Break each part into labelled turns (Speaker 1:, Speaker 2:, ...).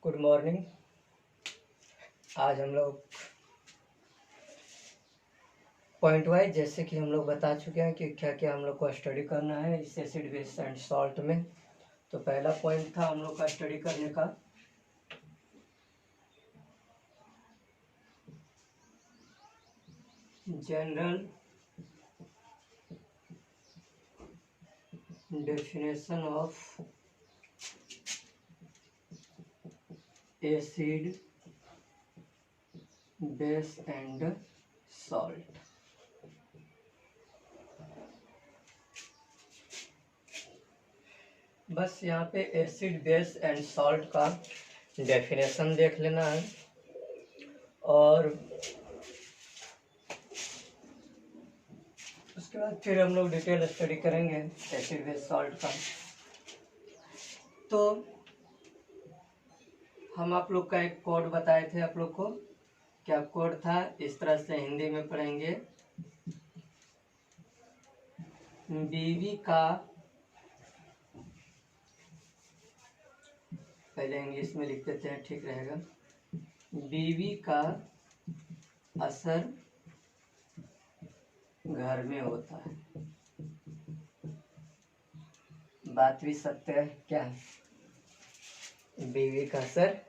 Speaker 1: Good morning. आज हम लोग पॉइंट वाइज जैसे कि हम लोग बता चुके हैं कि क्या क्या हम लोग को स्टडी करना है इस एसिड बेस एंड सॉल्ट में। तो पहला पॉइंट था हम लोग का स्टडी करने का general definition of acid base and salt. बस यहाँ पे एसिड बेस एंड सॉल्ट का डेफिनेशन देख लेना है और उसके बाद फिर हम लोग डिटेल स्टडी करेंगे एसिड बेस सॉल्ट का। तो हम आप लोग का एक कोड बताए थे आप लोग को, क्या कोड था, इस तरह से हिंदी में पढ़ेंगे। बीवी का, पहले इंग्लिश में लिख देते हैं ठीक रहेगा। बीवी का असर घर में होता है। बात भी सत्य है क्या? बीवी का असर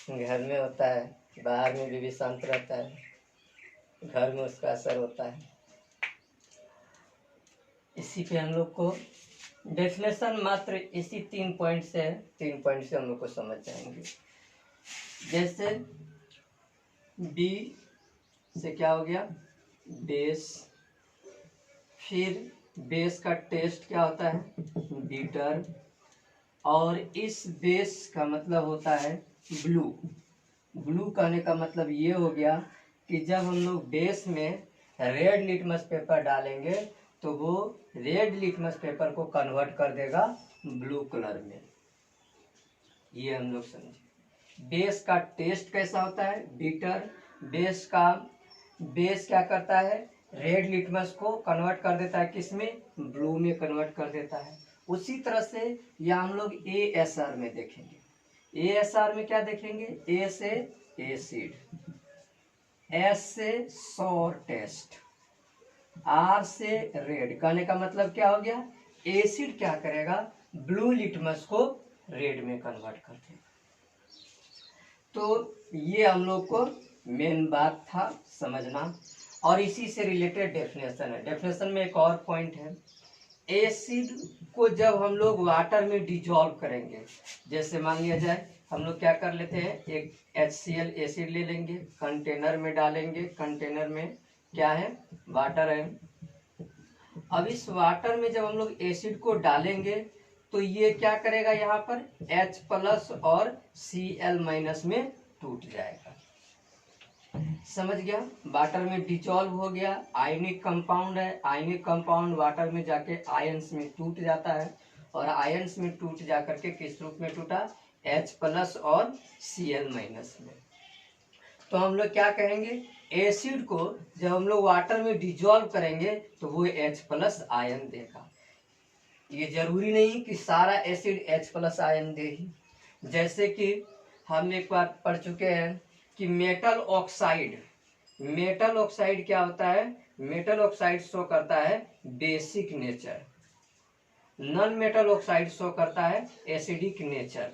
Speaker 1: घर में होता है, बाहर में बीवी शांत रहता है, घर में उसका असर होता है। इसी पे हम लोग को डेफिनेशन मात्र इसी 3 पॉइंट से हम लोग को समझ जाएंगे। जैसे बी से क्या हो गया, बेस, फिर बेस का टेस्ट क्या होता है, बीटर, और इस बेस का मतलब होता है ब्लू। ब्लू कहने का मतलब ये हो गया कि जब हम लोग बेस में रेड लिटमस पेपर डालेंगे तो वो रेड लिटमस पेपर को कन्वर्ट कर देगा ब्लू कलर में। ये हम लोग समझे। बेस का टेस्ट कैसा होता है, बीटर। बेस क्या करता है, रेड लिटमस को कन्वर्ट कर देता है किसमें, ब्लू में कन्वर्ट कर देता है। उसी तरह से यह हम लोग ASR में देखेंगे। ASR में क्या देखेंगे, ए से एसिड, एस से सॉर टेस्ट, आर से रेड। कहने का मतलब क्या हो गया, एसिड क्या करेगा, ब्लू लिटमस को रेड में कन्वर्ट कर देगा। तो ये हम लोग को मेन बात था समझना, और इसी से रिलेटेड डेफिनेशन है। डेफिनेशन में एक और पॉइंट है, एसिड को जब हम लोग वाटर में डिजॉल्व करेंगे, जैसे मान लिया जाए हम लोग क्या कर लेते हैं, एक HCl एसिड ले लेंगे, कंटेनर में डालेंगे, कंटेनर में क्या है, वाटर है। अब इस वाटर में जब हम लोग एसिड को डालेंगे तो ये क्या करेगा, यहाँ पर H+ और Cl- में टूट जाएगा। समझ गया, वाटर में डिसॉल्व हो गया, आयनिक कंपाउंड है, आयनिक कंपाउंड वाटर में जाके आयंस में टूट जाता है, और आयंस में टूट जाकर के किस रूप में टूटा, H+ और Cl- में। तो हम लोग क्या कहेंगे, एसिड को जब हम लोग वाटर में डिसॉल्व करेंगे तो वो H+ आयन देगा। ये जरूरी नहीं कि सारा एसिड H+ आयन दे ही। जैसे कि हम एक बार पढ़ चुके हैं कि मेटल ऑक्साइड क्या होता है, मेटल ऑक्साइड शो करता है basic nature, non metal oxide show करता है एसिडिक नेचर।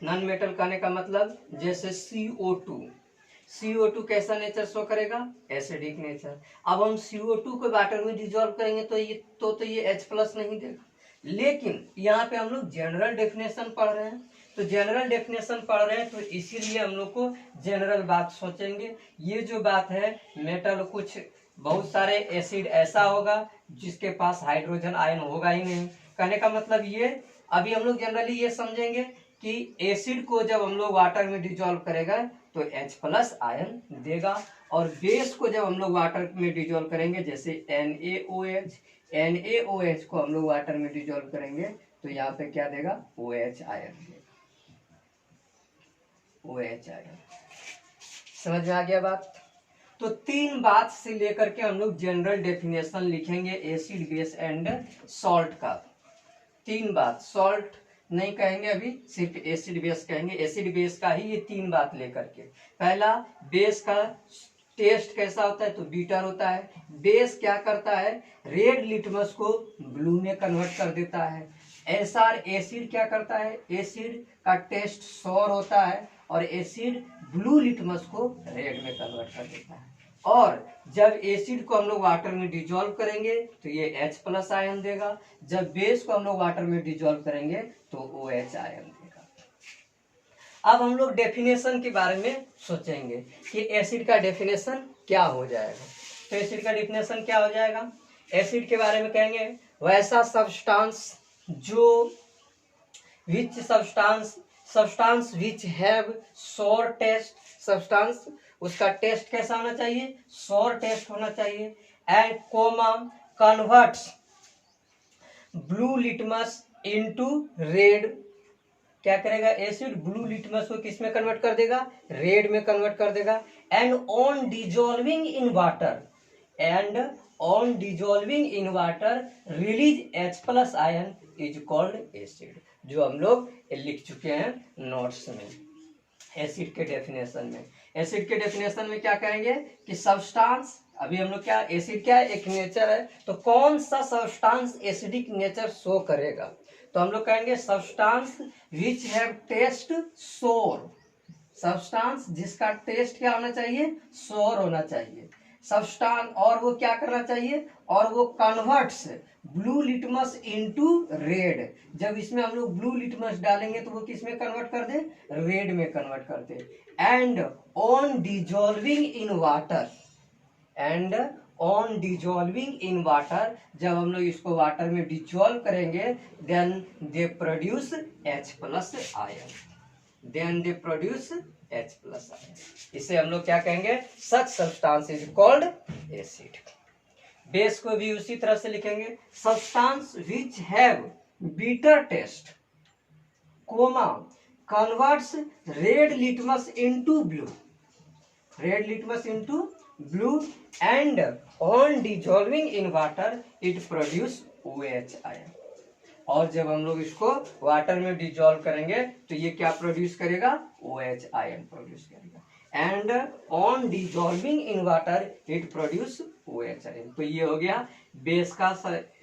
Speaker 1: नॉन मेटल कहने का मतलब जैसे CO2 कैसा नेचर शो करेगा, एसिडिक नेचर। अब हम CO2 को वाटर में डिसॉल्व करेंगे तो ये H+ नहीं देगा। लेकिन यहाँ पे हम लोग जनरल डेफिनेशन पढ़ रहे हैं, तो जनरल डेफिनेशन पढ़ रहे हैं तो इसीलिए हम लोग को जनरल बात सोचेंगे। ये जो बात है, मेटल कुछ बहुत सारे एसिड ऐसा होगा जिसके पास हाइड्रोजन आयन होगा ही नहीं। कहने का मतलब ये, अभी हम लोग जनरली ये समझेंगे कि एसिड को जब हम लोग वाटर में डिसॉल्व करेगा तो H+ आयन देगा, और बेस को जब हम लोग वाटर में डिसॉल्व करेंगे, जैसे NaOH को हम लोग वाटर में डिसॉल्व करेंगे तो यहाँ पे क्या देगा, OH आयन देगा, OH आयन। समझ में आ गया बात? तो 3 बात से लेकर के हम लोग जनरल डेफिनेशन लिखेंगे एसिड बेस एंड सॉल्ट का। 3 बात, सॉल्ट नहीं कहेंगे, अभी सिर्फ एसिड बेस कहेंगे। एसिड बेस का ही ये तीन बात लेकर के। पहला, बेस का टेस्ट कैसा होता है, तो बीटर होता है। बेस क्या करता है, रेड लिटमस को ब्लू में कन्वर्ट कर देता है। एसआर एसिड क्या करता है, एसिड का टेस्ट सॉर होता है और एसिड ब्लू लिटमस को रेड में कन्वर्ट कर देता है। और जब एसिड को हम लोग वाटर में डिजोल्व करेंगे तो ये H+ आयन देगा। जब बेस को हम लोग वाटर में डिजोल्व करेंगे तो OH आयन देगा। अब हम लोग डेफिनेशन के बारे में सोचेंगे कि एसिड का डेफिनेशन क्या हो जाएगा। तो एसिड का डेफिनेशन क्या हो जाएगा, एसिड के बारे में कहेंगे वैसा सब्सटेंस जो which substance which have sour taste, substance उसका टेस्ट कैसा होना चाहिए, सोर टेस्ट होना चाहिए। And comma converts blue litmus into red, क्या करेगा एसिड, ब्लू लिटमस को किस में कन्वर्ट कर देगा, रेड में कन्वर्ट कर देगा। And on dissolving in water, and on dissolving in water release H+ ion is called acid, जो हम लोग लिख चुके हैं नोट्स में। एसिड के डेफिनेशन में, एसिड के डेफिनेशन में क्या कहेंगे कि सब्सटेंस, अभी हम लोग क्या, एसिड क्या है, एक नेचर है, तो कौन सा सब्सटेंस एसिडिक नेचर शो करेगा, तो हम लोग कहेंगे सब्सटेंस विच हैव टेस्ट सोर, सब्सटेंस जिसका टेस्ट क्या होना चाहिए, सोर होना चाहिए सब्सटेंस। और वो क्या करना चाहिए, और वो converts blue litmus into red, जब इसमें हम लोग ब्लू लिटमस डालेंगे तो वो किस में कन्वर्ट कर दे, रेड में कन्वर्ट कर दे। And on dissolving in water, and on dissolving in water, जब हम लोग इसको वाटर में डिजोल्व करेंगे then they produce H+ ion, then they produce H+ ion. इसे हम लोग क्या कहेंगे, such substance is called acid. Base को भी उसी तरह से लिखेंगे, substance which have bitter taste comma converts red litmus into blue, red litmus into blue and on dissolving in water it produce OH ion. और जब हम लोग इसको वाटर में डिजोल्व करेंगे तो ये क्या प्रोड्यूस करेगा, OH आयन प्रोड्यूस करेगा। And on dissolving in water it produce OH ion. तो ये हो गया बेस का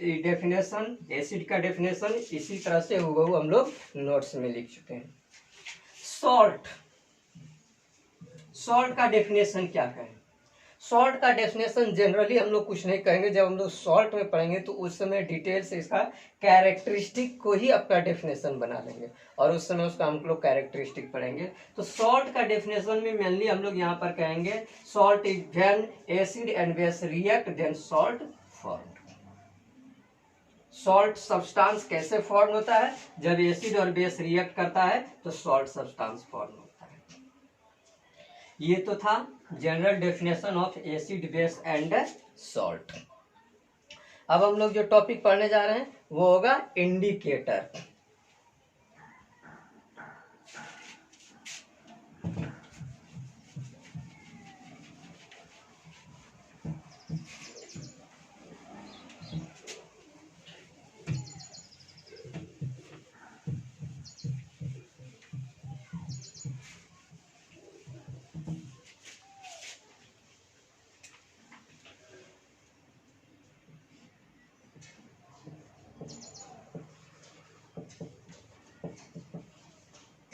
Speaker 1: डेफिनेशन, एसिड का डेफिनेशन, इसी तरह से हुबहू हम लोग नोट्स में लिख चुके हैं। सॉल्ट, सॉल्ट का डेफिनेशन क्या कहें, सॉल्ट का डेफिनेशन जनरली हम लोग कुछ नहीं कहेंगे, जब हम लोग सॉल्ट में पढ़ेंगे तो उस समय डिटेल से इसका कैरेक्टरिस्टिक को ही अपना डेफिनेशन बना लेंगे और उस समय उसका हम लोग कैरेक्टरिस्टिक पढ़ेंगे। तो सॉल्ट का डेफिनेशन में मेनली हम लोग यहाँ पर कहेंगे salt is when acid and base react then salt form. Salt substance कैसे फॉर्म होता है, जब एसिड और बेस रिएक्ट करता है तो सॉल्ट सब्सटेंस फॉर्म होता है। ये तो था general definition of acid base and salt. अब हम लोग जो टॉपिक पढ़ने जा रहे हैं वो होगा इंडिकेटर।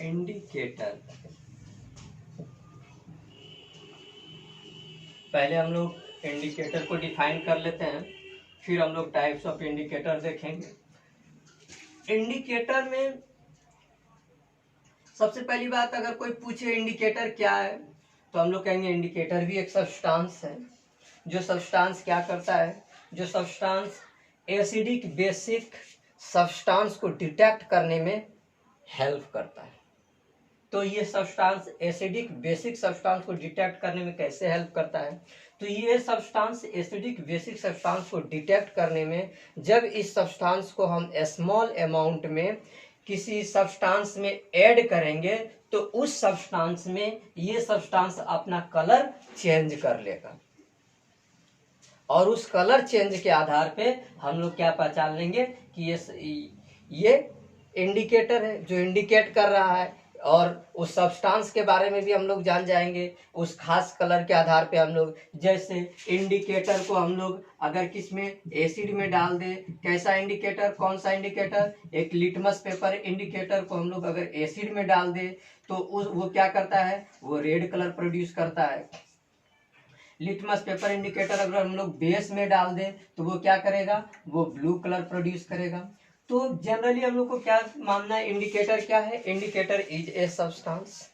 Speaker 1: इंडिकेटर, पहले हम लोग इंडिकेटर को डिफाइन कर लेते हैं, फिर हम लोग टाइप्स ऑफ इंडिकेटर देखेंगे। इंडिकेटर में सबसे पहली बात, अगर कोई पूछे इंडिकेटर क्या है तो हम लोग कहेंगे इंडिकेटर भी एक सब्सटेंस है। जो सब्सटेंस क्या करता है, जो सब्सटेंस एसिडिक बेसिक सब्सटेंस को डिटेक्ट करने में हेल्प करता है। तो ये सब्सटेंस एसिडिक बेसिक सब्सटेंस को डिटेक्ट करने में कैसे हेल्प करता है, तो ये सब्सटेंस एसिडिक बेसिक सब्सटेंस को डिटेक्ट करने में, जब इस सब्सटेंस को हम स्मॉल अमाउंट में किसी सब्सटेंस में ऐड करेंगे तो उस सब्सटेंस में ये सब्सटेंस अपना कलर चेंज कर लेगा और उस कलर चेंज के आधार पे हम लोग क्या पहचान लेंगे कि ये इंडिकेटर है जो इंडिकेट कर रहा है, और उस सब्सटेंस के बारे में भी हम लोग जान जाएंगे उस खास कलर के आधार पे। हम लोग जैसे इंडिकेटर को हम लोग अगर किस में एसिड में डाल दे, कैसा इंडिकेटर, कौन सा इंडिकेटर, एक लिटमस पेपर इंडिकेटर को हम लोग अगर एसिड में डाल दे तो वो क्या करता है, वो रेड कलर प्रोड्यूस करता है। लिटमस पेपर इंडिकेटर अगर हम लोग बेस में डाल दें तो वो क्या करेगा, वो ब्लू कलर प्रोड्यूस करेगा। तो जनरली हम लोग को क्या मानना है, इंडिकेटर क्या है, इंडिकेटर इज ए सब्सटेंस,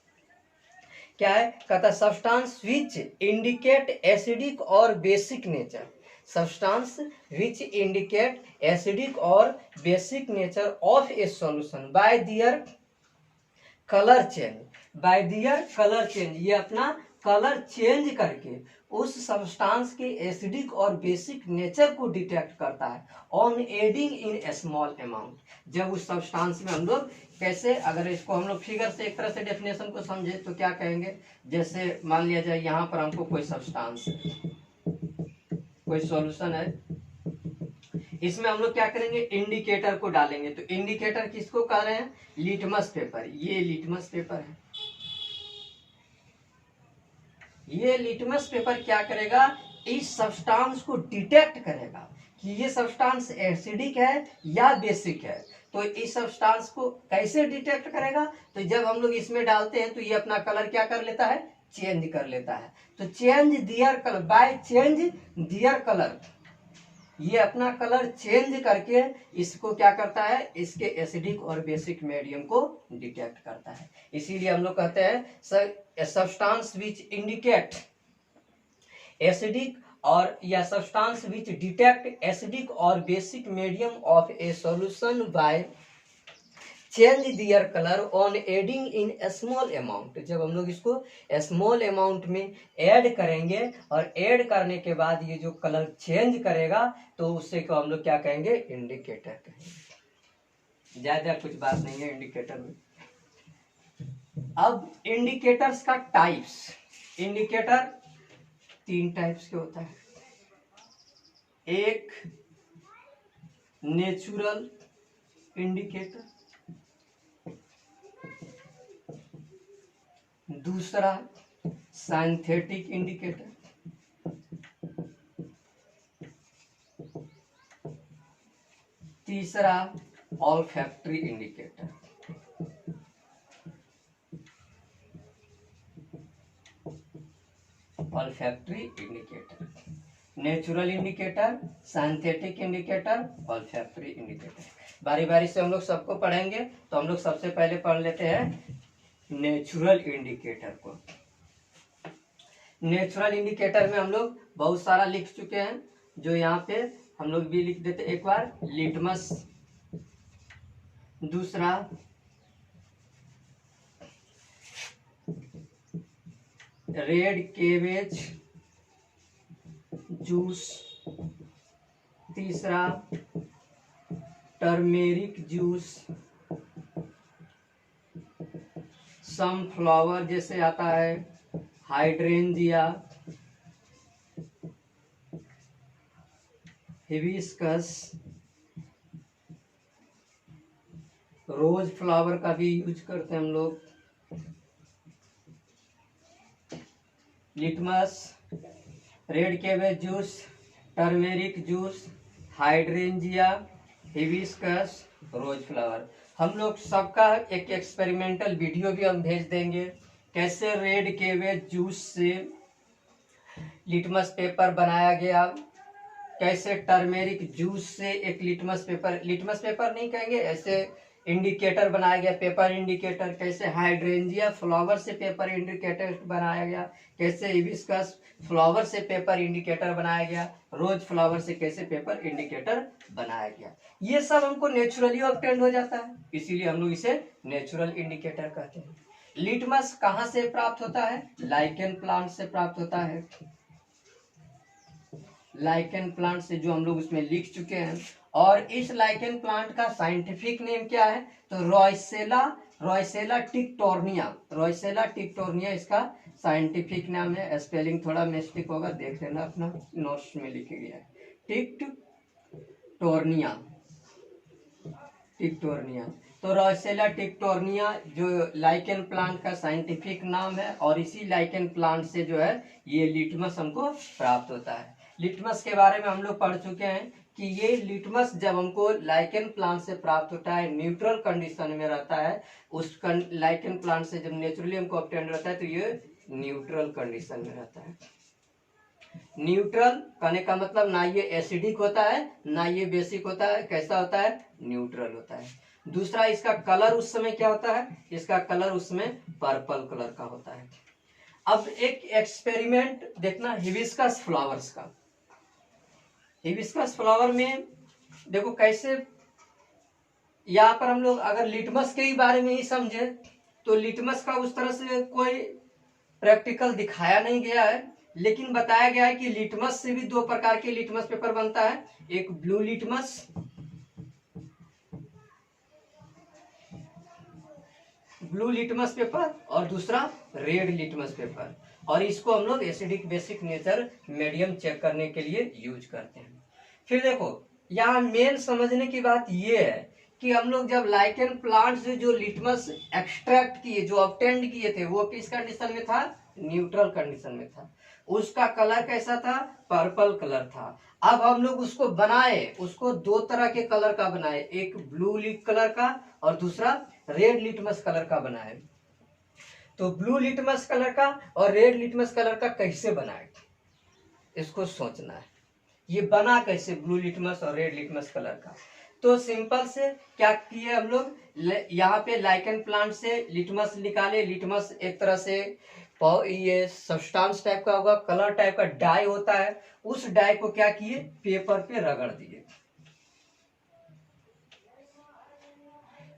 Speaker 1: क्या है, कहता सब्सटेंस विच इंडिकेट एसिडिक और basic nature, substance which indicate acidic और basic nature of a solution by their colour change, by their colour change, ये अपना कलर चेंज करके उस सब्सटेंस के एसिडिक और बेसिक नेचर को डिटेक्ट करता है on adding in A small amount. जब उस सब्सटेंस में हम लोग कैसे, अगर इसको हम लोग फिगर से एक तरह से डेफिनेशन को समझे तो क्या कहेंगे, जैसे मान लिया जाए यहाँ पर हमको कोई सब्सटेंस है, कोई सॉल्यूशन है, इसमें हम लोग क्या करेंगे, इंडिकेटर को डालेंगे। तो इंडिकेटर किसको कह रहे हैं, लिटमस पेपर, ये लिटमस पेपर है। ये लिटमस पेपर क्या करेगा, इस सब्सटेंस को डिटेक्ट करेगा कि ये सब्सटेंस एसिडिक है या बेसिक है। तो इस सब्सटेंस को कैसे डिटेक्ट करेगा, तो जब हम लोग इसमें डालते हैं तो ये अपना कलर क्या कर लेता है, चेंज कर लेता है। तो change their colour, by change their colour, ये अपना कलर चेंज करके इसको क्या करता है, इसके एसिडिक और बेसिक मीडियम को डिटेक्ट करता है। इसीलिए हम लोग कहते हैं सब्सटेंस विच इंडिकेट एसिडिक और या सब्सटेंस विच डिटेक्ट एसिडिक और basic medium of a solution by change their colour on adding in small amount. जब हम लोग इसको स्मॉल अमाउंट में ऐड करेंगे और ऐड करने के बाद ये जो कलर चेंज करेगा तो उससे को हम लोग क्या कहेंगे, इंडिकेटर कहेंगे। ज्यादा कुछ बात नहीं है इंडिकेटर में। अब इंडिकेटर्स का टाइप्स, इंडिकेटर 3 टाइप्स के होता है। एक नेचुरल इंडिकेटर, दूसरा सिंथेटिक इंडिकेटर, तीसरा olfactory indicator. Olfactory indicator, natural indicator, synthetic indicator, olfactory indicator. बारी बारी से हम लोग सबको पढ़ेंगे। तो हम लोग सबसे पहले पढ़ लेते हैं नेचुरल इंडिकेटर को। नेचुरल इंडिकेटर में हम लोग बहुत सारा लिख चुके हैं, जो यहाँ पे हम लोग भी लिख देते एक बार। लिटमस, दूसरा रेड केवेज जूस, तीसरा टर्मेरिक जूस, सनफ्लावर जैसे आता है, हाइड्रेंजिया, हिबिस्कस, रोज फ्लावर का भी यूज करते हैं हम लोग। Litmus, red cabbage juice, turmeric juice, hydrangea, hibiscus, rose flower. हम लोग सबका एक एक्सपेरिमेंटल वीडियो भी हम भेज देंगे, कैसे रेड केवेज जूस से लिटमस पेपर बनाया गया, कैसे टर्मेरिक जूस से एक लिटमस पेपर नहीं कहेंगे, ऐसे इंडिकेटर बनाया गया, पेपर इंडिकेटर, कैसे हाइड्रेंजिया फ्लावर से पेपर इंडिकेटर बनाया गया, कैसे हिबिस्कस फ्लावर से पेपर इंडिकेटर बनाया गया, रोज फ्लावर से कैसे पेपर इंडिकेटर बनाया गया। ये सब हमको नेचुरली ऑब्टेन्ड हो जाता है, इसीलिए हम लोग इसे नेचुरल इंडिकेटर कहते हैं। लिटमस कहाँ से प्राप्त होता है, लाइकेन प्लांट से प्राप्त होता है। लाइकेन प्लांट से, जो हम लोग उसमें लिख चुके हैं। और इस लाइकेन प्लांट का साइंटिफिक नेम क्या है, तो रॉयसेला टिक्टोर्निया इसका साइंटिफिक नाम है। स्पेलिंग थोड़ा मिस्टेक होगा, देख लेना, अपना नोट्स में लिखे गया है टिक्टोर्निया। टिक्टोर्निया। तो रॉसेला टिक्टोर्निया जो लाइकेन प्लांट का साइंटिफिक नाम है, और इसी लाइकेन प्लांट से जो है ये लिटमस हमको प्राप्त होता है। लिटमस के बारे में हम लोग पढ़ चुके हैं कि ये लिटमस जब हमको लाइकेन प्लांट से प्राप्त होता है, न्यूट्रल कंडीशन में रहता है, उस लाइकेन प्लांट से जब नेचुरली हमको ऑब्टेन रहता है तो ये न्यूट्रल कंडीशन में रहता है। न्यूट्रल कहने का मतलब ना ये एसिडिक होता है ना ये बेसिक होता है, कैसा होता है, न्यूट्रल होता है। दूसरा, इसका कलर उस समय क्या होता है, इसका कलर उसमें पर्पल कलर का होता है। अब एक एक्सपेरिमेंट देखना हिबिस्कस फ्लावर्स का। हिबिस्कस फ्लावर में देखो कैसे, यहाँ पर हम लोग अगर लिटमस के ही बारे में ही समझे तो लिटमस का उस तरह से कोई प्रैक्टिकल दिखाया नहीं गया है, लेकिन बताया गया है कि लिटमस से भी दो प्रकार के लिटमस पेपर बनता है, एक ब्लू लिटमस पेपर और दूसरा रेड लिटमस पेपर, और इसको हम लोग acidic basic nature medium check करने के लिए यूज करते हैं। फिर देखो यहाँ मेन समझने की बात ये है कि हम लोग जब लाइकेन प्लांट से जो लिटमस एक्सट्रैक्ट किए, जो ऑब्टेंड किए थे, वो किस कंडीशन में था, न्यूट्रल कंडीशन में था। उसका कलर कैसा था, पर्पल कलर था। अब हम लोग उसको बनाए, उसको दो तरह के कलर का बनाए, एक ब्लू लिट कलर का और दूसरा रेड लिटमस कलर का बनाए। तो ब्लू लिटमस कलर का और रेड लिटमस कलर का कैसे बनाए, इसको सोचना है। ये बना कैसे ब्लू लिटमस और रेड लिटमस कलर का, तो सिंपल से क्या किए हम लोग, यहाँ पे लाइकेन प्लांट से लिटमस निकाले। लिटमस एक तरह से ये सब्सटेंस टाइप का होगा, कलर टाइप का डाई होता है। उस डाई को क्या किए, पेपर पे रगड़ दिए।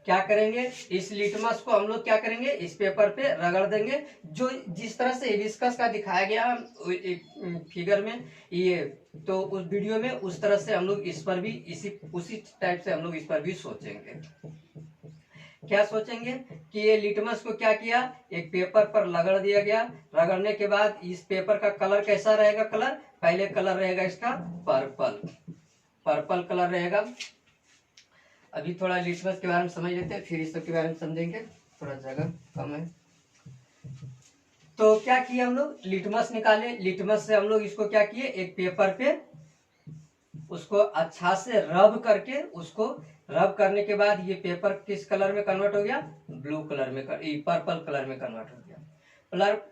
Speaker 1: क्या करेंगे, इस लिटमस को हम लोग क्या करेंगे, इस पेपर पे रगड़ देंगे, जो जिस तरह से हिबिस्कस का दिखाया गया फिगर में, ये तो उस वीडियो में उस तरह से हम लोग इस पर भी उसी टाइप से हम लोग इस पर भी सोचेंगे। क्या सोचेंगे कि ये लिटमस को क्या किया, एक पेपर पर रगड़ दिया गया। रगड़ने के बाद इस पेपर का कलर कैसा रहेगा, कलर पहले कलर रहेगा इसका पर्पल कलर रहेगा। अभी थोड़ा लिटमस के बारे में समझ लेते हैं, फिर इस सब के बारे में समझेंगे, थोड़ा जगह कम है। तो क्या किया हम लोग, लिटमस निकाले। लिटमस से हम लोग इसको क्या किए, एक पेपर पे उसको अच्छा से रब करके, उसको रब करने के बाद ये पेपर किस कलर में कन्वर्ट हो गया, ब्लू कलर में, पर्पल कलर में कन्वर्ट हो गया।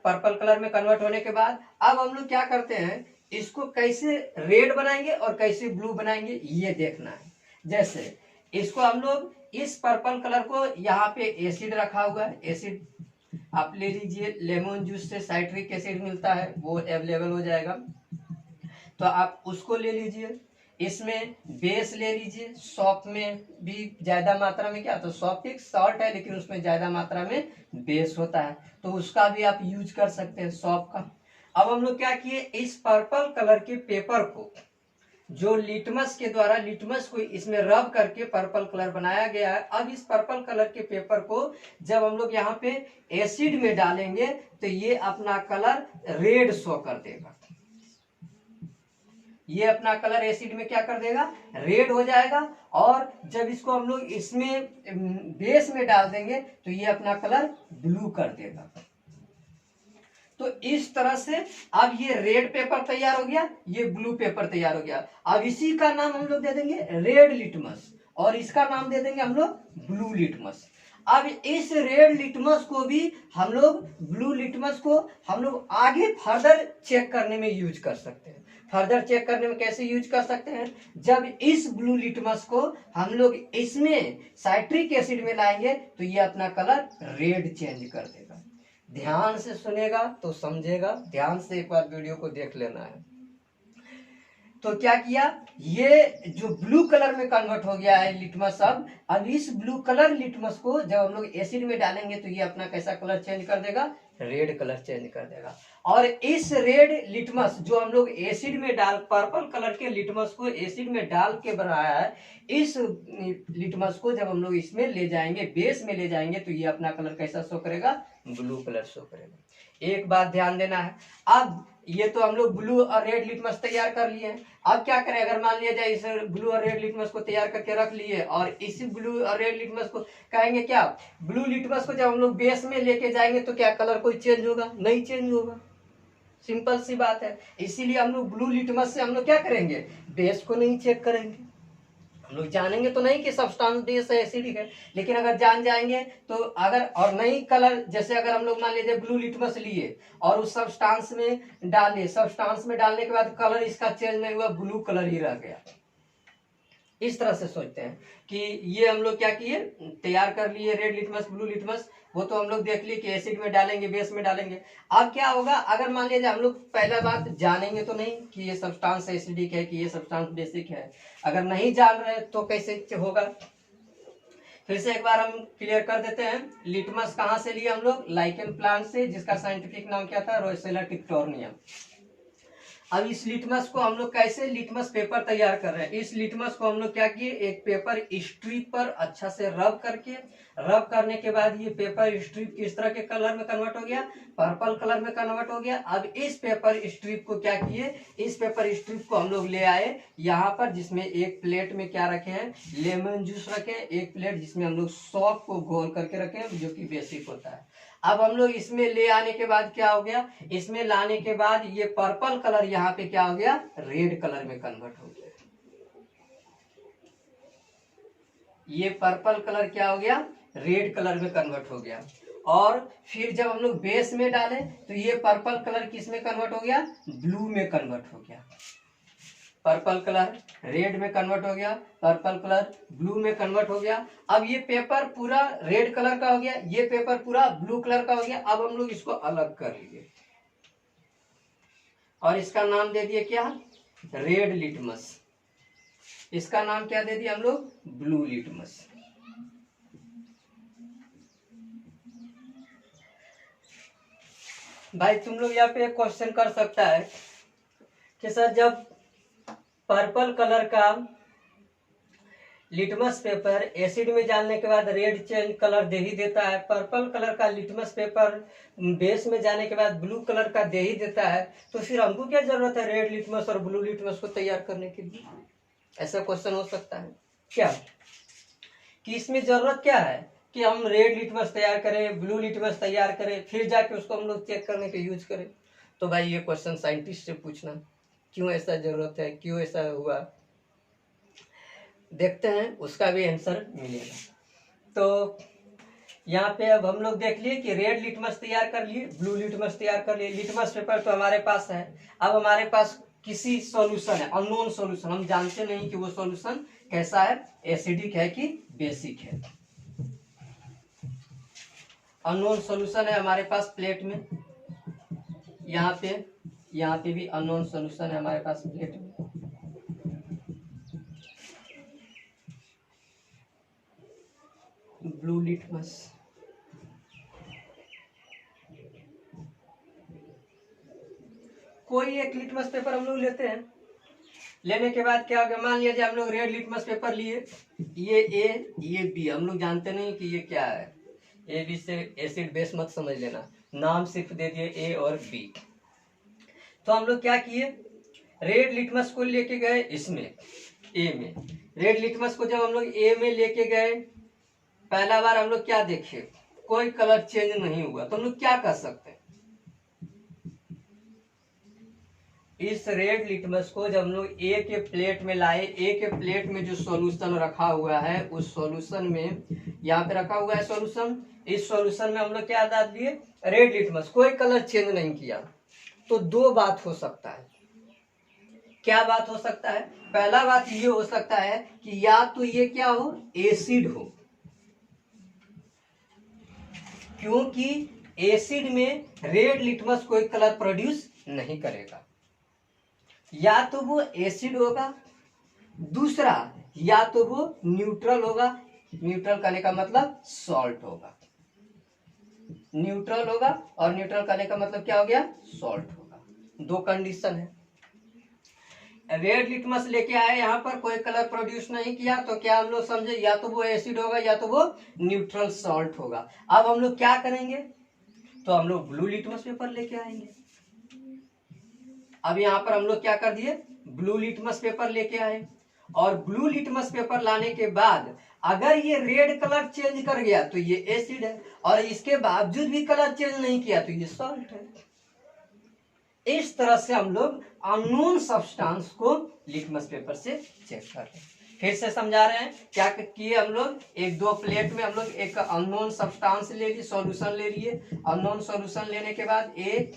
Speaker 1: पर्पल कलर में कन्वर्ट होने के बाद अब हम लोग क्या करते हैं, इसको कैसे रेड बनाएंगे और कैसे ब्लू बनाएंगे ये देखना है। जैसे इसको हम लोग इस पर्पल कलर को, यहाँ पे एसिड रखा हुआ है, एसिड आप ले लीजिए, लेमन जूस से साइट्रिक एसिड मिलता है, वो अवेलेबल हो जाएगा, तो आप उसको ले लीजिए। इसमें बेस ले लीजिए, सॉप में भी ज्यादा मात्रा में, क्या तो सॉप एक सॉल्ट है लेकिन उसमें ज्यादा मात्रा में बेस होता है, तो उसका भी आप यूज कर सकते हैं, सॉप का। अब हम लोग क्या किए, इस पर्पल कलर के पेपर को, जो लिटमस के द्वारा लिटमस को इसमें रब करके पर्पल कलर बनाया गया है, अब इस पर्पल कलर के पेपर को जब हम लोग यहाँ पे एसिड में डालेंगे तो ये अपना कलर रेड शो कर देगा। ये अपना कलर एसिड में क्या कर देगा, रेड हो जाएगा। और जब इसको हम लोग इसमें बेस में डाल देंगे तो ये अपना कलर ब्लू कर देगा। तो इस तरह से अब ये रेड पेपर तैयार हो गया, ये ब्लू पेपर तैयार हो गया। अब इसी का नाम हम लोग दे देंगे रेड लिटमस और इसका नाम दे देंगे हम लोग ब्लू लिटमस। अब इस रेड लिटमस को भी हम लोग, ब्लू लिटमस को हम लोग आगे फर्दर चेक करने में यूज कर सकते हैं। फर्दर चेक करने में कैसे यूज कर सकते हैं, जब इस ब्लू लिटमस को हम लोग इसमें साइट्रिक एसिड में लाएंगे तो ये अपना कलर रेड चेंज कर देगा। ध्यान से सुनेगा तो समझेगा, ध्यान से एक बार वीडियो को देख लेना है। तो क्या किया, ये जो ब्लू कलर में कन्वर्ट हो गया है लिटमस, अब इस ब्लू कलर लिटमस को जब हम लोग एसिड में डालेंगे तो ये अपना कैसा कलर चेंज कर देगा, रेड कलर चेंज कर देगा। और इस रेड लिटमस जो हम लोग एसिड में डाल, पर्पल कलर के लिटमस को एसिड में डाल के बनाया है, इस लिटमस को जब हम लोग इसमें ले जाएंगे, बेस में ले जाएंगे, तो ये अपना कलर कैसा शो करेगा, ब्लू कलर शो करेगा। एक बात ध्यान देना है, अब ये तो हम लोग ब्लू और रेड लिटमस तैयार कर लिए हैं। अब क्या करें, अगर मान लिया जाए इस ब्लू और रेड लिटमस को तैयार करके रख लिए और इसी ब्लू और रेड लिटमस को कहेंगे क्या, ब्लू लिटमस को जब हम लोग बेस में लेके जाएंगे तो क्या कलर कोई चेंज होगा? नहीं चेंज होगा, सिंपल सी बात है। इसीलिए हम लोग ब्लू लिटमस से हम लोग क्या करेंगे, बेस को नहीं चेक करेंगे। हम लोग जानेंगे तो नहीं कि सब्सटेंस बेस है एसिडिक है, लेकिन अगर जान जाएंगे तो अगर और नहीं कलर, जैसे अगर हम लोग मान लीजिए ब्लू लिटमस लिए और उस सब्सटेंस में डाले, सब्सटेंस में डालने के बाद कलर इसका चेंज नहीं हुआ, ब्लू कलर ही रह गया, इस तरह से सोचते हैं कि ये हम लोग क्या किए, तैयार कर लिए रेड लिटमस ब्लू लिटमस, वो तो हम लोग देख लिए कि एसिड में डालेंगे बेस में डालेंगे। अब क्या होगा, अगर मान लीजिए हम लोग पहला बात जानेंगे तो नहीं कि ये सब्सटेंस एसिडिक है कि ये सब्सटेंस बेसिक है, अगर नहीं जान रहे तो कैसे होगा। फिर से एक बार हम क्लियर कर देते हैं, लिटमस कहाँ से लिए हम लोग, लाइकेन प्लांट से, जिसका साइंटिफिक नाम क्या था, रोसेला टिक्टोर्नियम। अब इस लिटमस को हम लोग कैसे लिटमस पेपर तैयार कर रहे हैं, इस लिटमस को हम लोग क्या किए, एक पेपर स्ट्रिप पर अच्छा से रब करके, रब करने के बाद ये पेपर स्ट्रिप किस तरह के कलर में कन्वर्ट हो गया, पर्पल कलर में कन्वर्ट हो गया। अब इस पेपर स्ट्रिप को क्या किए, इस पेपर स्ट्रिप को हम लोग ले आए यहाँ पर, जिसमें एक प्लेट में क्या रखे हैं, लेमन जूस रखे, एक प्लेट जिसमें हम लोग सॉल्ट को घोल करके रखे, जो कि बेसिक होता है। अब हम लोग इसमें ले आने के बाद क्या हो गया, इसमें लाने के बाद ये पर्पल कलर यहाँ पे क्या हो गया, रेड कलर में कन्वर्ट हो गया। ये पर्पल कलर क्या हो गया, रेड कलर में कन्वर्ट हो गया। और फिर जब हम लोग बेस में डाले तो ये पर्पल कलर किस में कन्वर्ट हो गया, ब्लू में कन्वर्ट हो गया। पर्पल कलर रेड में कन्वर्ट हो गया, पर्पल कलर ब्लू में कन्वर्ट हो गया। अब ये पेपर पूरा रेड कलर का हो गया, ये पेपर पूरा ब्लू कलर का हो गया। अब हम लोग इसको अलग कर लिए और इसका नाम दे दिए क्या, रेड लिटमस। इसका नाम क्या दे दिया हम लोग, ब्लू लिटमस। भाई तुम लोग यहाँ पे एक क्वेश्चन कर सकता है कि सर जब पर्पल कलर का लिटमस पेपर एसिड में डालने के बाद रेड चेंज कलर दे ही देता है, पर्पल कलर का लिटमस पेपर बेस में जाने के बाद ब्लू कलर का दे ही देता है, तो फिर हमको क्या जरूरत है रेड लिटमस और ब्लू लिटमस को तैयार करने के लिए? ऐसा क्वेश्चन हो सकता है क्या, कि इसमें जरूरत क्या है कि हम रेड लिटमस तैयार करें, ब्लू लिटमस तैयार करें, फिर जाके उसको हम लोग चेक करने के यूज करें? तो भाई ये क्वेश्चन साइंटिस्ट से पूछना, क्यों ऐसा जरूरत है, क्यों ऐसा हुआ, देखते हैं उसका भी आंसर मिलेगा। तो यहाँ पे अब हम लोग देख लिए कि रेड लिटमस तैयार कर लिए, ब्लू लिटमस तैयार कर लिए, लिटमस पेपर तो हमारे पास है। अब हमारे पास किसी सॉल्यूशन है, अननोन सॉल्यूशन, हम जानते नहीं कि वो सॉल्यूशन कैसा है, एसिडिक है कि बेसिक है। अननोन सॉल्यूशन है हमारे पास प्लेट में, यहाँ पे भी अननोन सॉल्यूशन है हमारे पास प्लेट में। ब्लू लिटमस, कोई एक लिटमस पेपर हम लोग लेते हैं, लेने के बाद क्या हो गया, मान लिया हम लोग रेड लिटमस पेपर लिए, ये ए ये बी, हम लोग जानते नहीं कि ये क्या है, ए बी से एसिड बेस मत समझ लेना, नाम सिर्फ दे दिए ए और बी। तो हम लोग क्या किए, रेड लिटमस को लेके गए इसमें ए में, रेड लिटमस को जब हम लोग ए में लेके गए, पहला बार हम लोग क्या देखे, कोई कलर चेंज नहीं हुआ, तो हम लोग क्या कर सकते हैं, इस रेड लिटमस को जब हम लोग ए के प्लेट में लाए, ए के प्लेट में जो सॉल्यूशन रखा हुआ है, उस सॉल्यूशन में यहाँ पे रखा हुआ है सॉल्यूशन, इस सॉल्यूशन में हम लोग क्या डाल दिए, रेड लिटमस, कोई कलर चेंज नहीं किया। तो दो बात हो सकता है, क्या बात हो सकता है, पहला बात ये हो सकता है कि या तो ये क्या हो, एसिड हो, क्योंकि एसिड में रेड लिटमस कोई कलर प्रोड्यूस नहीं करेगा, या तो वो एसिड होगा, दूसरा या तो वो न्यूट्रल होगा, न्यूट्रल करने का मतलब सॉल्ट होगा, न्यूट्रल होगा, और न्यूट्रल करने का मतलब क्या हो गया, सॉल्ट होगा। दो कंडीशन है। रेड लिटमस लेके आए, यहाँ पर कोई कलर प्रोड्यूस नहीं किया, तो क्या हम लोग समझे, या तो वो एसिड होगा या तो वो न्यूट्रल सॉल्ट होगा। अब हम लोग क्या करेंगे, तो हम लोग ब्लू लिटमस पेपर लेके आएंगे, अब यहाँ पर हम लोग क्या कर दिए, ब्लू लिटमस पेपर लेके आए, और ब्लू लिटमस पेपर लाने के बाद अगर ये रेड कलर चेंज कर गया तो ये एसिड है, और इसके बावजूद भी कलर चेंज नहीं किया तो ये सॉल्ट है। इस तरह से हम लोग अननोन सब्सटेंस को लिटमस पेपर से चेक कर रहे हैं। फिर से समझा रहे हैं क्या किए हम लोग, एक दो प्लेट में हम लोग एक अननोन सब्सटेंस ले लिए, सॉल्यूशन ले लिए, अननोन सॉल्यूशन लेने के बाद ए,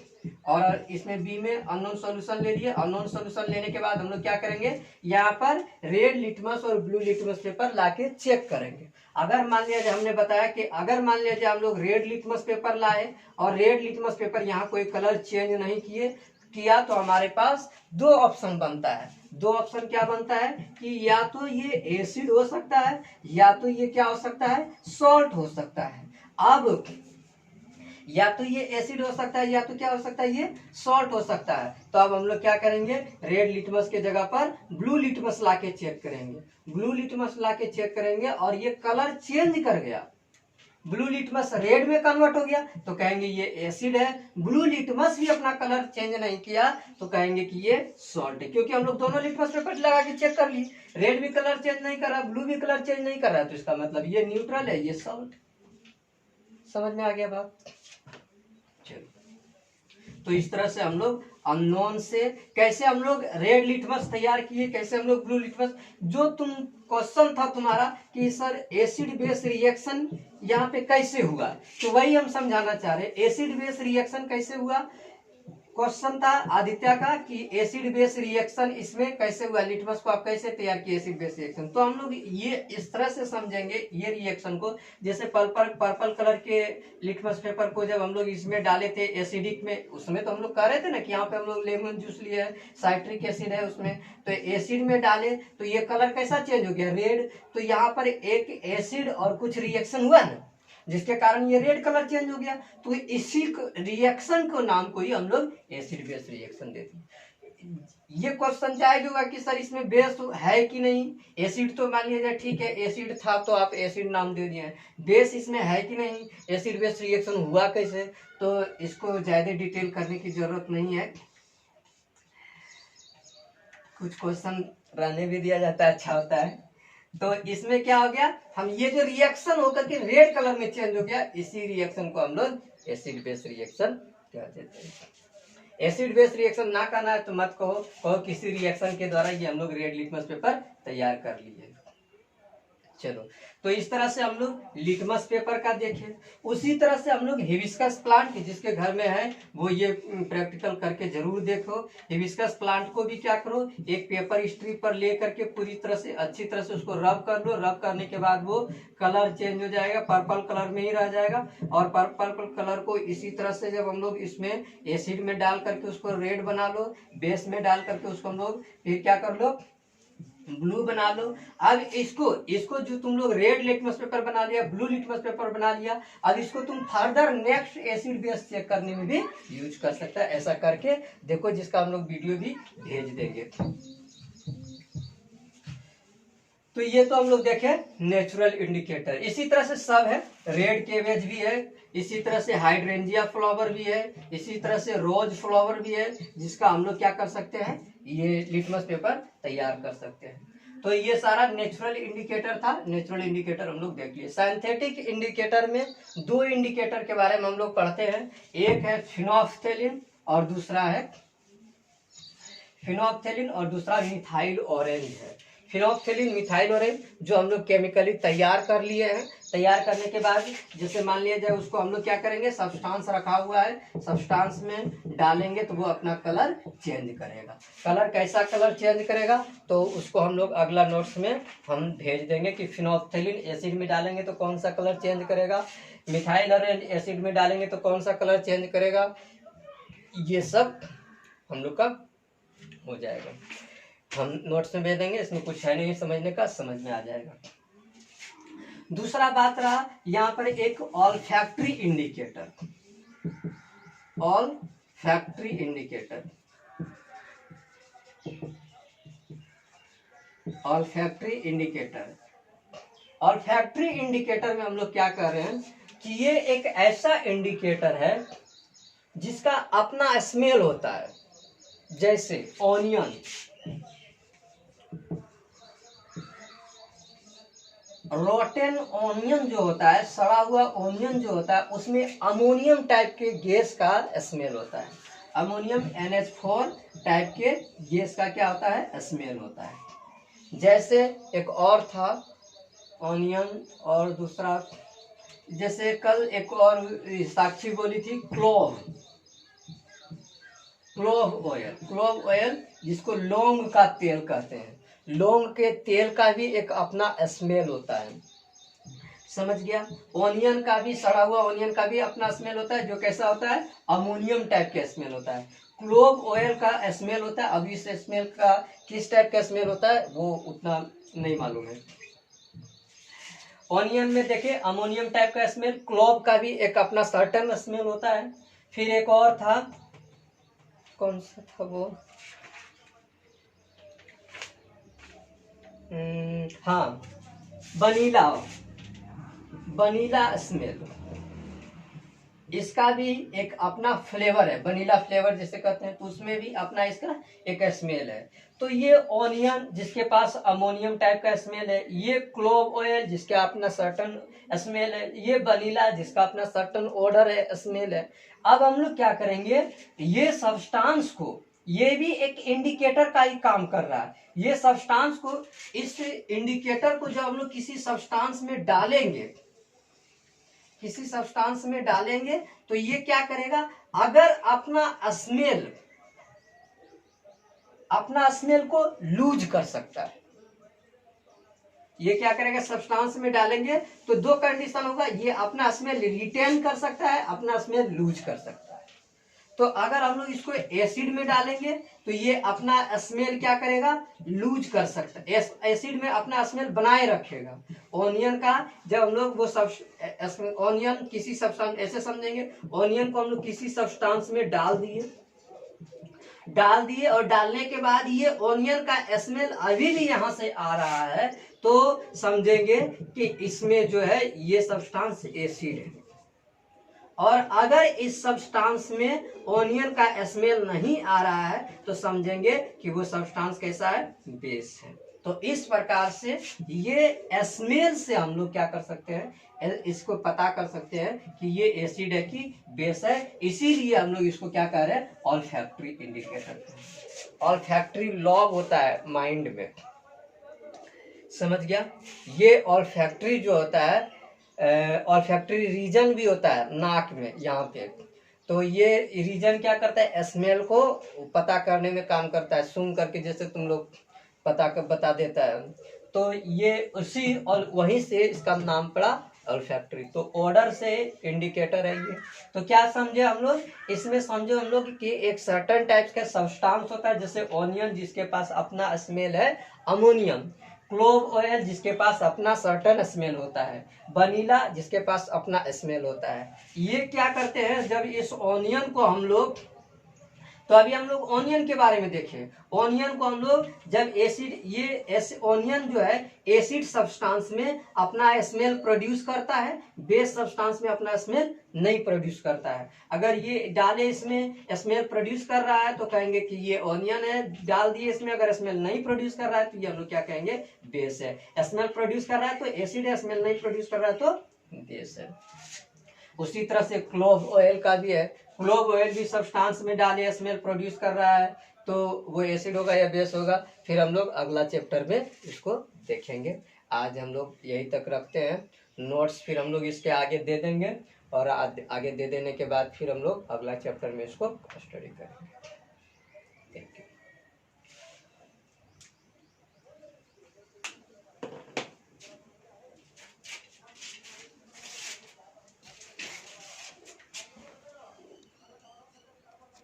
Speaker 1: और इसमें बी में अननोन सॉल्यूशन ले लिए। अननोन सॉल्यूशन लेने के बाद हम लोग क्या करेंगे, यहाँ पर रेड लिटमस और ब्लू लिटमस पेपर लाके चेक करेंगे। अगर मान लिया हमने बताया कि अगर मान लिया हम लोग रेड लिटमस पेपर लाए और रेड लिटमस पेपर यहाँ कोई कलर चेंज नहीं किया तो हमारे पास दो ऑप्शन बनता है। दो ऑप्शन क्या बनता है कि या तो ये एसिड हो सकता है, या तो ये क्या हो सकता है, सॉल्ट हो सकता है। अब या तो ये एसिड हो सकता है या तो क्या हो सकता है, ये सॉल्ट हो सकता है। तो अब हम लोग क्या करेंगे, रेड लिटमस के जगह पर ब्लू लिटमस लाके चेक करेंगे। ब्लू लिटमस लाके चेक करेंगे और ये कलर चेंज कर गया, ब्लू लिटमस रेड में कन्वर्ट हो गया तो कहेंगे ये एसिड है। ब्लू लिटमस भी अपना कलर चेंज नहीं किया तो कहेंगे कि ये सॉल्ट है, क्योंकि हम लोग दोनों लिटमस पेपर लगा के चेक कर लिए, रेड भी कलर चेंज नहीं कर रहा, ब्लू भी कलर चेंज नहीं कर रहा, तो इसका मतलब ये न्यूट्रल है, ये सॉल्ट। समझ में आ गया बात? चलो, तो इस तरह से हम लोग अननोन से कैसे हम लोग रेड लिटमस तैयार किए, कैसे हम लोग ब्लू लिटमस। जो तुम क्वेश्चन था तुम्हारा कि सर एसिड बेस रिएक्शन यहाँ पे कैसे हुआ, तो वही हम समझाना चाह रहे। एसिड बेस रिएक्शन कैसे हुआ, क्वेश्चन था आदित्य का कि एसिड बेस रिएक्शन इसमें कैसे हुआ, लिटमस को आप कैसे तैयार किए एसिड बेस रिएक्शन। तो हम लोग ये इस तरह से समझेंगे ये रिएक्शन को, जैसे पर्पल कलर के लिटमस पेपर को जब हम लोग इसमें डाले थे एसिडिक में, उसमें तो हम लोग कह रहे थे ना कि यहाँ पे हम लोग लेमन जूस लिए है, साइट्रिक एसिड है उसमें, तो एसिड में डाले तो ये कलर कैसा चेंज हो गया, रेड। तो यहाँ पर एक एसिड और कुछ रिएक्शन हुआ ना, जिसके कारण ये रेड कलर चेंज हो गया, तो इसी रिएक्शन को नाम को ही हम लोग एसिड बेस रिएक्शन देते हैं। ये क्वेश्चन चाहे होगा कि सर इसमें बेस है कि नहीं, एसिड तो मान लीजिए ठीक है एसिड था तो आप एसिड नाम दे दिए, बेस इसमें है कि नहीं, एसिड बेस रिएक्शन हुआ कैसे, तो इसको ज्यादा डिटेल करने की जरूरत नहीं है। कुछ क्वेश्चन रहने भी दिया जाता है, अच्छा होता है। तो इसमें क्या हो गया, हम ये जो रिएक्शन होकर के रेड कलर में चेंज हो गया, इसी रिएक्शन को हम लोग एसिड बेस रिएक्शन कह देते हैं। एसिड बेस रिएक्शन ना करना है तो मत कहो किसी रिएक्शन के द्वारा ये हम लोग रेड लिटमस पेपर तैयार कर लिए। चलो, तो इस तरह से हम लोग लिटमस पेपर का देखें। उसी तरह से हम लोग हिबिस्कस प्लांट, जिसके घर में है वो ये प्रैक्टिकल करके जरूर देखो। हिबिस्कस प्लांट को भी क्या करो, एक पेपर स्ट्रिप पर ले करके पूरी तरह से अच्छी तरह से उसको रब कर लो। रब करने के बाद वो कलर चेंज हो जाएगा, पर्पल कलर में ही रह जाएगा। और पर्पल कलर को इसी तरह से जब हम लोग इसमें एसिड में डाल करके उसको रेड बना लो, बेस में डाल करके उसको हम लोग फिर क्या कर लो, ब्लू बना लो। अब इसको जो तुम लोग रेड लिटमस पेपर बना लिया, ब्लू लिटमस पेपर बना लिया, अब इसको तुम further next acid base check करने में भी यूज कर सकता है। ऐसा करके देखो, जिसका हम लोग वीडियो भी भेज देंगे। तो ये तो हम लोग देखे नेचुरल इंडिकेटर। इसी तरह से सब है, रेड केबेज भी है, इसी तरह से हाइड्रेंजिया फ्लावर भी है, इसी तरह से रोज फ्लावर भी है, जिसका हम लोग क्या कर सकते हैं, ये लिटमस पेपर तैयार कर सकते हैं। तो ये सारा नेचुरल इंडिकेटर था, नेचुरल इंडिकेटर हम लोग देख लिए। सिंथेटिक इंडिकेटर में दो इंडिकेटर के बारे में हम लोग पढ़ते हैं, एक है फिनोल्फ्थेलिन और दूसरा है फिनोल्फ्थेलिन और दूसरा मिथाइल ऑरेंज है। फिनोल्फ्थेलिन मिथाइल ऑरेंज जो हम लोग केमिकली तैयार कर लिए हैं। तैयार करने के बाद जैसे मान लिया जाए उसको हम लोग क्या करेंगे, सब्सटेंस रखा हुआ है, सब्सटेंस में डालेंगे तो वो अपना कलर चेंज करेगा। कलर कैसा कलर चेंज करेगा तो उसको हम लोग अगला नोट्स में हम भेज देंगे कि फिनोल्फ्थेलिन एसिड में डालेंगे तो कौन सा कलर चेंज करेगा, मिथाइल ऑरेंज एसिड में डालेंगे तो कौन सा कलर चेंज करेगा, ये सब हम लोग का हो जाएगा। हम नोट्स में भेज देंगे, इसमें कुछ है नहीं समझने का, समझ में आ जाएगा। दूसरा बात रहा यहाँ पर एक olfactory indicator. Olfactory indicator, olfactory indicator, olfactory indicator में हम लोग क्या कर रहे हैं कि ये एक ऐसा इंडिकेटर है जिसका अपना स्मेल होता है। जैसे ऑनियन, रोटेन ऑनियन जो होता है, सड़ा हुआ ऑनियन जो होता है, उसमें अमोनियम टाइप के गैस का स्मेल होता है। अमोनियम NH4 टाइप के गैस का क्या होता है, स्मेल होता है। जैसे एक और था ऑनियन, और दूसरा जैसे कल एक और साक्षी बोली थी क्लोव, क्लोव ऑयल जिसको लौंग का तेल कहते हैं। लौंग के तेल का भी एक अपना स्मेल होता है, समझ गया। ऑनियन का भी, सड़ा हुआ ऑनियन का भी अपना स्मेल होता है, जो कैसा होता है, अमोनियम टाइप का स्मेल होता है। क्लोव ऑयल का स्मेल होता है, अभी इस स्मेल का किस टाइप का स्मेल होता है वो उतना नहीं मालूम है। ऑनियन में देखिए अमोनियम टाइप का स्मेल, क्लोव का भी एक अपना सर्टन स्मेल होता है। फिर एक और था, कौन सा था वो, हाँ, वनीला स्मेल, इसका भी एक अपना फ्लेवर है, वनीला फ्लेवर जिसे कहते हैं, तो उसमें भी अपना इसका एक स्मेल है। तो ये ऑनियन जिसके पास अमोनियम टाइप का स्मेल है, ये क्लोव ऑयल जिसका अपना सर्टन स्मेल है, ये वनीला जिसका अपना सर्टन ऑर्डर है, स्मेल है। अब हम लोग क्या करेंगे, ये सब्सटेंस को, ये भी एक इंडिकेटर का ही काम कर रहा है। ये सब्सटेंस को, इस इंडिकेटर को जब हम लोग किसी सब्सटेंस में डालेंगे, किसी सब्सटेंस में डालेंगे, तो ये क्या करेगा, अगर अपना स्मेल को लूज कर सकता है, ये क्या करेगा, सब्सटेंस में डालेंगे तो दो कंडीशन होगा, ये अपना स्मेल रिटेन कर सकता है, अपना स्मेल लूज कर सकता है। तो अगर हम लोग इसको एसिड में डालेंगे तो ये अपना स्मेल क्या करेगा, लूज कर सकता है, एसिड में अपना स्मेल बनाए रखेगा। ऑनियन का जब हम लोग वो सब ऑनियन किसी सब्सटेंस, ऐसे समझेंगे, ऑनियन को हम लोग किसी सब्सटेंस में डाल दिए और डालने के बाद ये ऑनियन का स्मेल अभी भी यहाँ से आ रहा है, तो समझेंगे कि इसमें जो है ये सब्सटेंस एसिड है। और अगर इस सब्सटेंस में ऑनियन का स्मेल नहीं आ रहा है तो समझेंगे कि वो सब्सटेंस कैसा है, बेस है। तो इस प्रकार से ये स्मेल से हम लोग क्या कर सकते हैं, इसको पता कर सकते हैं कि ये एसिड है कि बेस है। इसीलिए हम लोग इसको क्या कह रहे हैं, ऑल्फैक्टरी इंडिकेटर। ऑल्फैक्टरी लॉब होता है माइंड में, समझ गया। ये ऑल्फैक्टरी जो होता है, ऑल्फैक्टरी रीजन भी होता है नाक में, यहाँ पे। तो ये रीजन क्या करता है, स्मेल को पता करने में काम करता है, सूंघ करके जैसे तुम लोग बता देता है। तो ये उसी और वहीं से इसका नाम पड़ा ऑल्फैक्टरी। तो ऑर्डर से इंडिकेटर है ये। तो क्या समझे हम लोग, इसमें समझो हम लोग कि एक सर्टेन टाइप्स का सब्सटेंस होता है, जैसे ऑनियन जिसके पास अपना स्मेल है अमोनियम, क्लोव ऑयल जिसके पास अपना सर्टन स्मेल होता है, वनीला जिसके पास अपना स्मेल होता है। ये क्या करते हैं, जब इस ऑनियन को हम लोग, तो अभी हम लोग ऑनियन के बारे में देखें। ऑनियन को हम लोग जब एसिड, ये ऑनियन जो है एसिड सब्सटेंस में अपना स्मेल प्रोड्यूस करता है, बेस सब्सटेंस में अपना स्मेल नहीं प्रोड्यूस करता है। अगर ये डाले इसमें स्मेल प्रोड्यूस कर रहा है तो कहेंगे कि ये ऑनियन है, डाल दिए इसमें अगर स्मेल नहीं प्रोड्यूस कर रहा है तो ये हम लोग क्या कहेंगे, बेस है। स्मेल प्रोड्यूस कर रहा है तो एसिड है, स्मेल नहीं प्रोड्यूस कर रहा है तो बेस है। उसी तरह से क्लोव ऑयल का भी है, क्लोव ऑयल भी सब्सटेंस में डाले स्मेल प्रोड्यूस कर रहा है तो वो एसिड होगा या बेस होगा। फिर हम लोग अगला चैप्टर में इसको देखेंगे। आज हम लोग यही तक रखते हैं। नोट्स फिर हम लोग इसके आगे दे देंगे, और आगे दे देने के बाद फिर हम लोग अगला चैप्टर में इसको स्टडी करेंगे।